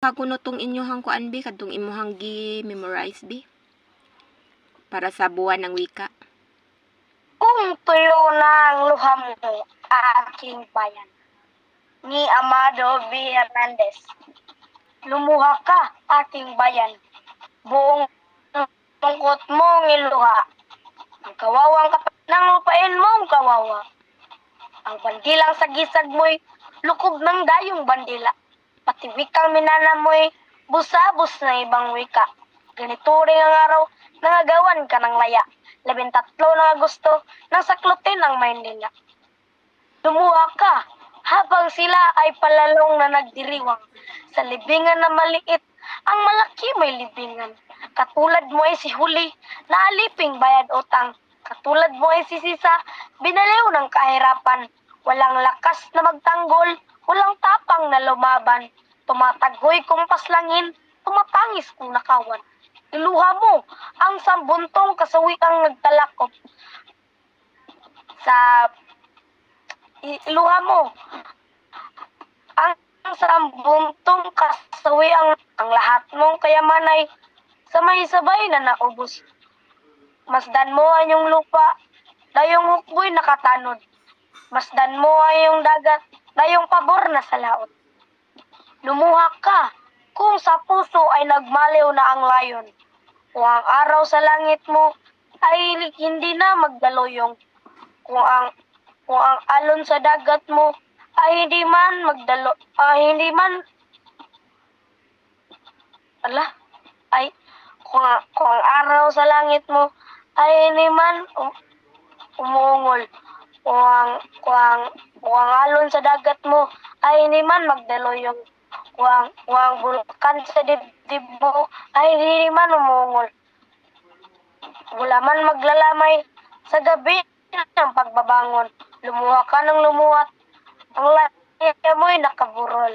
Kakuno tong inyohang kuan bi kadtong imuhang gi-memorize bi para sa buwan ng wika. Kung tuyo na ang luha mo, aking bayan, ni Amado B. Hernandez, lumuha ka, aking bayan, buong tungkot mo ngiluha. Ang kawawang nang lupain mong kawawa. Ang bandilang sagisag mo'y lukob ng dayong bandila. Pati wikang minana mo'y busabos na ibang wika. Ganito rin ang araw, nangagawan ka ng laya. 13 ng Agosto, nang saklutin ng Maynila. Lumuha ka, habang sila ay palalong na nagdiriwang. Sa libingan na maliit, ang malaki may libingan. Katulad mo ay si Huli, na aliping bayad utang. Katulad mo ay si Sisa, binaliw ng kahirapan. Walang lakas na magtanggol, walang tapang na lumaban. Tumatagoy kung paslangin, tumatangis kung nakawan. Iluha mo ang sambuntong kasawiang nagtalakop. Iluha mo ang sambuntong kasawiang ang lahat mong kayaman ay sabay na naubos. Masdan mo ang iyong lupa, dayong hukboy nakatanod. Masdan mo ang iyong dagat, dayong pabor na sa laot. Lumuha ka, kung sa puso ay nagmaliw na ang layon. Kung ang araw sa langit mo ay hindi na magdaloyong. Kung ang alon sa dagat mo ay hindi man kung ang araw sa langit mo ay hindi man umuungol. Kung ang alon sa dagat mo ay hindi man magdaloyong. Kung ang bulkan sa dibdib mo ay hindi man umuungol. Wala man maglalamay sa gabi ng pagbabangon. Lumuha ka ng lumuhat, ang laya mo'y nakaburol.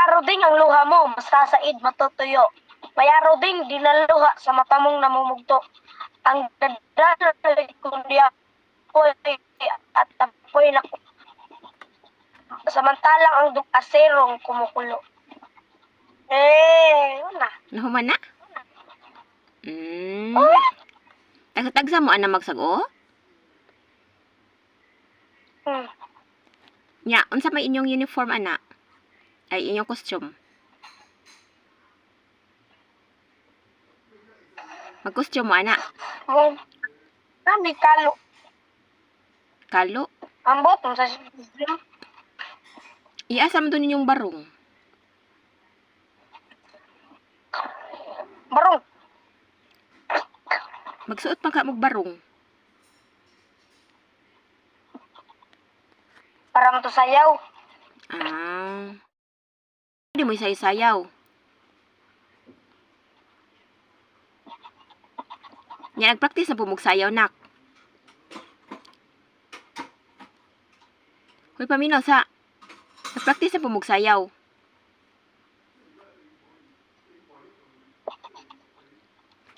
Araw ding ang luha mo, masasaid matutuyo. May araw ding dinaluha sa mata mong namumugto. Ang dadaloy kundi apoy at apoy na samantalang ang aserong kumukulo. Una. Nahuman na? Tagsa mo ana magsago? Nya, unsa may inyong uniform ana? Ay inyong costume. Mag-costume mo ana? Kami kalo. Kalo? Ambot mo sa Iasa mo doon inyong barong. barong. Magsuot man ka mog barong. Para mo to sayaw. Hindi mo isayaw. Nya nagpractice na pumog sayaw nak. Hoy paminaw sa. Nagpractice na pumog sayaw.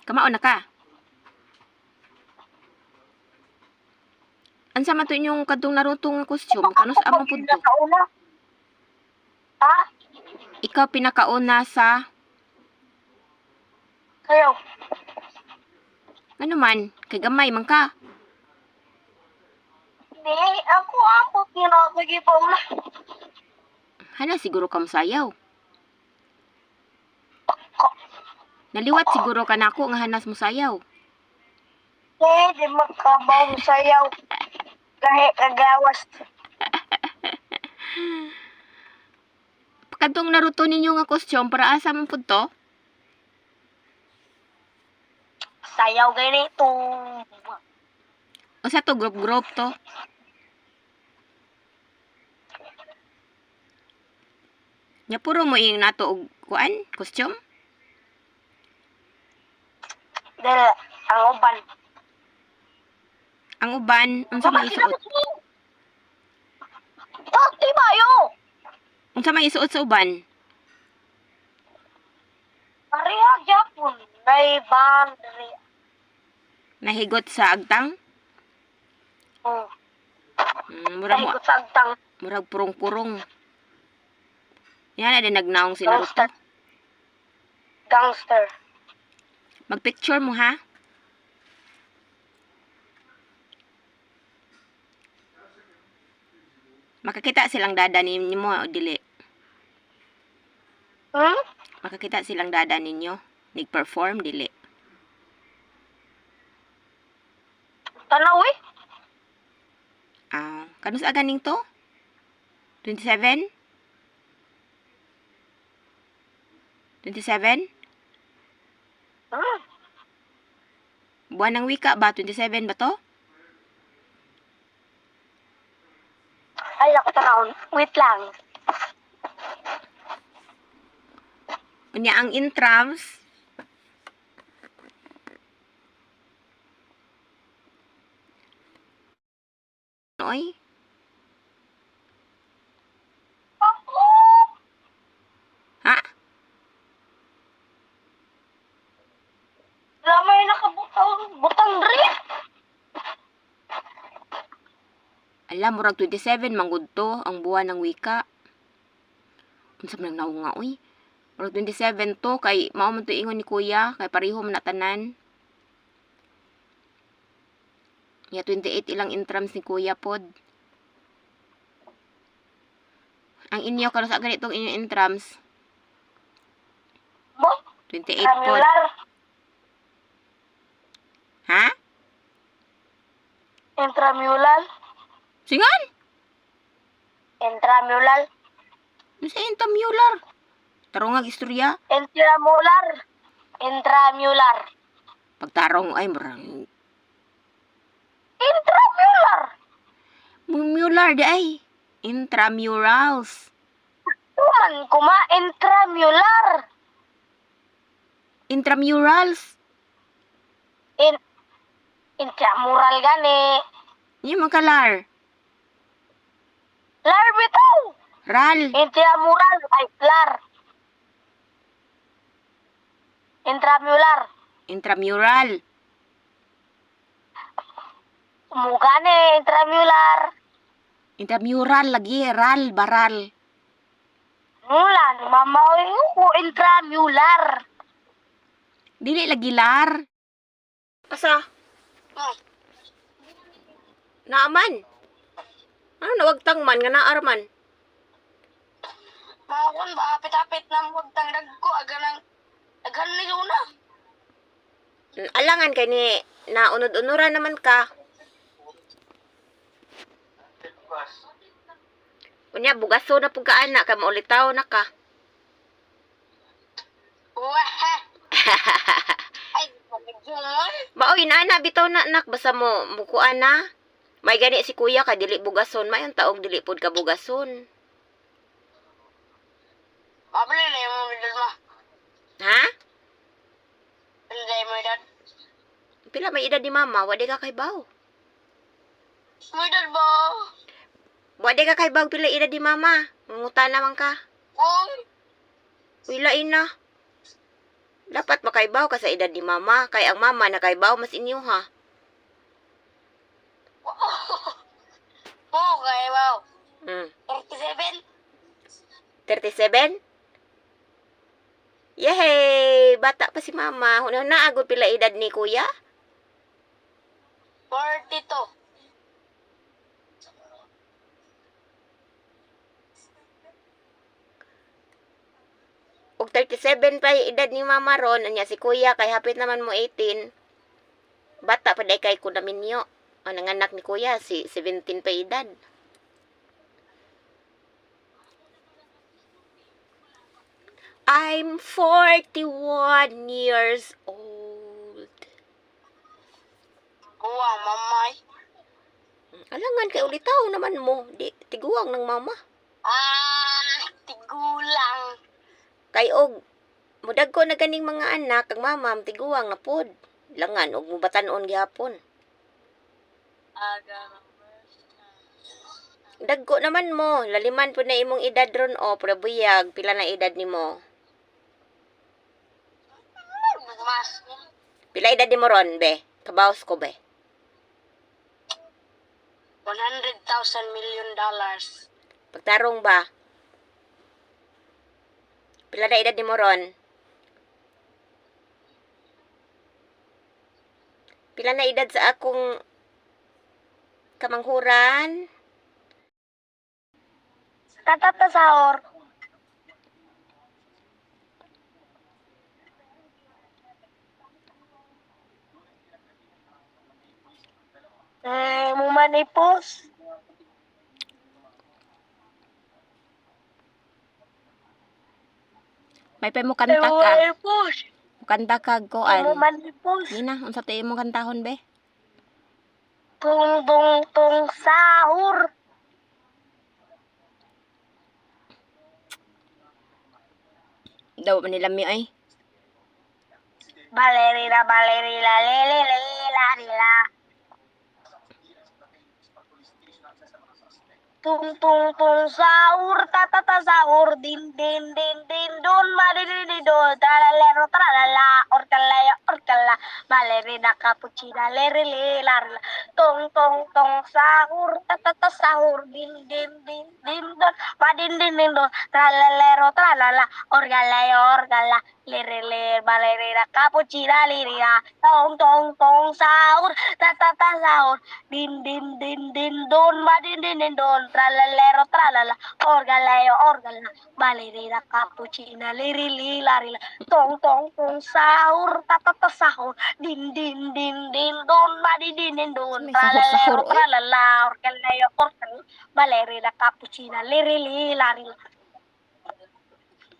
Kamao na ka. Ansa man to inyong kadtong narutong costume? Kanus among pudto? Ikaw pinakauna sa Sayaw. ano man, kay gamay man ka. Di, ako pinakagipom na. Hala siguro ka masayaw. Naliwat siguro ka nako nga hanas mo sayaw. Di makabaw mo sayaw. Kahit kagawas. Kadtong naruto ninyo nga costume para asa man pud to? Sayaw ganito. O sa to group to? Nya puro mo ing nato og kuan, costume? Dahil ang uban. Ang uban, unsa may isuot? Di bayo. Unsa may isuot sa uban? Pareha gyapon. Ray-Ban. Nahigot sa agtang? Murag mo, Nahigot sa agtang. murag purong-purong. Yan na din nagnaong si Naruto. Gangster. Gangster. Magpicture mo ha. Makakita silang dada ninyo mo o dili. Hmm? Makakita silang dada ninyo. Nag-perform dili. Tanaw eh. Kanus aganing to? 27? 27? Hmm. Buwan ng wika ba? 27 ba to? Ay, ako tanaw. Wait lang. Unya ang intrams. Oy. Ha? Lamay nakabutang. Butang dre. Alam, murag 27 manggod to ang buwan ng wika. Unsa man naong nga oy. Murag 27 to kay mao man to ingon ni kuya kay pareho man na tanan. Ya 28 ilang intrams ni kuya pod. Ang inyo karon sa ganitong inyong intrams Mo? 28 pod. Intramural. Ha? Intramural. Singan? Intramural. Sa intramural. Tarong nga istorya. Intramural. Intramural. Pagtarong ay murang Intramural. mular di ay. Intramurals. Tuman kuma intramural. Intramurals. Intramural gani. Yung mga kalar. Lar bitaw. Ral. Intramural ay lar. Intramural. Intramural. Mugane intramural. Intramural lagi. Ral. Baral. Mulan mamaw ko intramural. Dili lagi lar. Asa? Naaman. Ano nawagtang man nga naarman? Mawon ba apit-apit na mugtang dagko aganang aghan ni una. Alangan kay ni naunod-unuran naman ka. Unya bugaso na pug ka anak kay maulitaw na ka. Wah. Ay, pagjumoy. Baoy na bitaw na anak basta mo mukuan na. May gani si kuya ka dili bugason, may ang taog dili pud ka bugason. Mabili na yung mga ma. Ha? Hindi mo edad. Pila may edad ni mama, wa di ka kay baw. Mo edad ba? Wa di ka kay baw pila edad ni mama. Mangutan naman ka. Oy. Wila ina. Dapat makaibaw ka sa edad ni mama, kay ang mama nakaibaw mas inyo ha. Okay, wow. 37? 37? Yehey! Bata pa si mama. Una naagod pila edad ni kuya? 42. Og 37 pa yung edad ni mama ron. Anya si kuya kay hapit naman mo 18. Bata pa day kay kunaminyo. Ang nanganak ni kuya si 17 pa edad. I'm 41 years old. Wow, mamay. Alangan kay ulitaw naman mo. Di, tiguang ng mama. Tigulang. Kay og mudag ko na ganing mga anak ang mama tiguang na pod. Langan og mubatan-on gyapon. Dagko naman mo, laliman po na imong edad ron o probuyag pila na edad nimo. Mas. Pila edad nimo ron be? Kabaos ko be. $100,000 million. Pagtarong ba? Pila na edad ni mo ron? Pila na edad sa akong kamanghuran? Tatata sahur. Mumanipos. May pa mo kanta ka. Mumanipos. Kanta ka goan. Mumanipos. Di na, unsa tayo mo kantahon be? Tung tung tung sahur. Daw man nila mi ay. Balerina, balerina, lele, lela, lila. Tung tung tung sahur, tatata sahur, din din din din, don madidi do, tralalero tralala, orkala, balerina cappuccina, lere lela, tung tung tung sahur, tatata sahur, din din din din don, madin din din do, tralalero tralala, orkala, lere le, balerina cappuccina, lirina, tung tung tung sahur, tatata sahur, din din din din don, madin din din don, tralalero tralala, orgala, balerina cappuccina, lirili larila, tong tong tong sahur, tatata sahur, din din din din don, madin din din don, May tralalero sahur-sahur, oy. tralala, orgala, balerina cappuccina, lirili larila.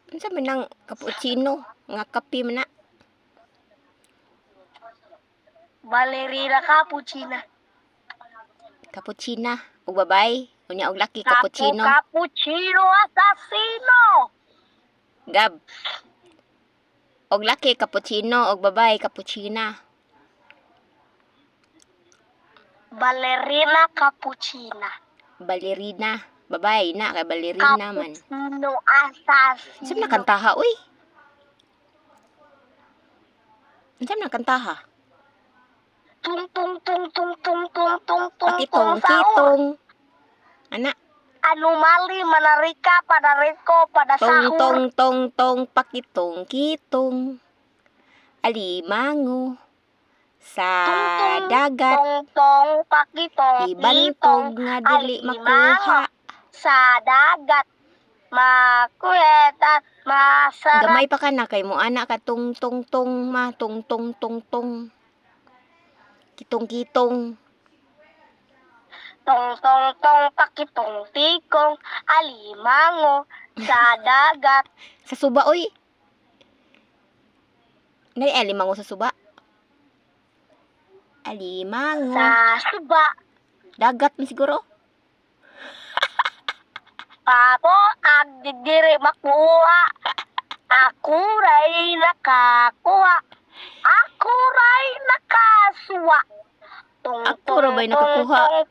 Unsa man nang cappuccino? Nga kape man na. Balerina cappuccina. Cappuccina. O babay. Unya og laki cappuccino. Cappuccino assassino. Gab. Og laki cappuccino. Og babay cappuccina. Ballerina cappuccina. Ballerina. Babay na. Kay ballerina man. Cappuccino assassino. Unsa man na kantaha, uy? Unsa man na kantaha? Tung tung tung tung tung tung tung tung Pakitong, sahur. kitong. Ana. Anomali menarika pada reko pada Tong, sahur. tong, tong, tong, pakitong, kitong. Alimango. Sa dagat. Tong tong pakitong Ibantog nga dili makuha. sa dagat. Makuhetan masarap. Gamay pa ka na kay mo ana ka tung tung tung ma tung tung tung tung. Kitong kitong. Tong tong tong pakitong tikong alimango sa dagat. Sa suba oy. Nari alimango sa suba. Alimango. Sa suba. Dagat mi siguro. Papo agdidiri makuha. Ako ray nakakuha. Ako ray nakasuwa. Ako ra ba'y nakakuha?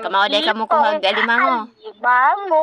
Kamao day ka mo kuha og alimango. Alimango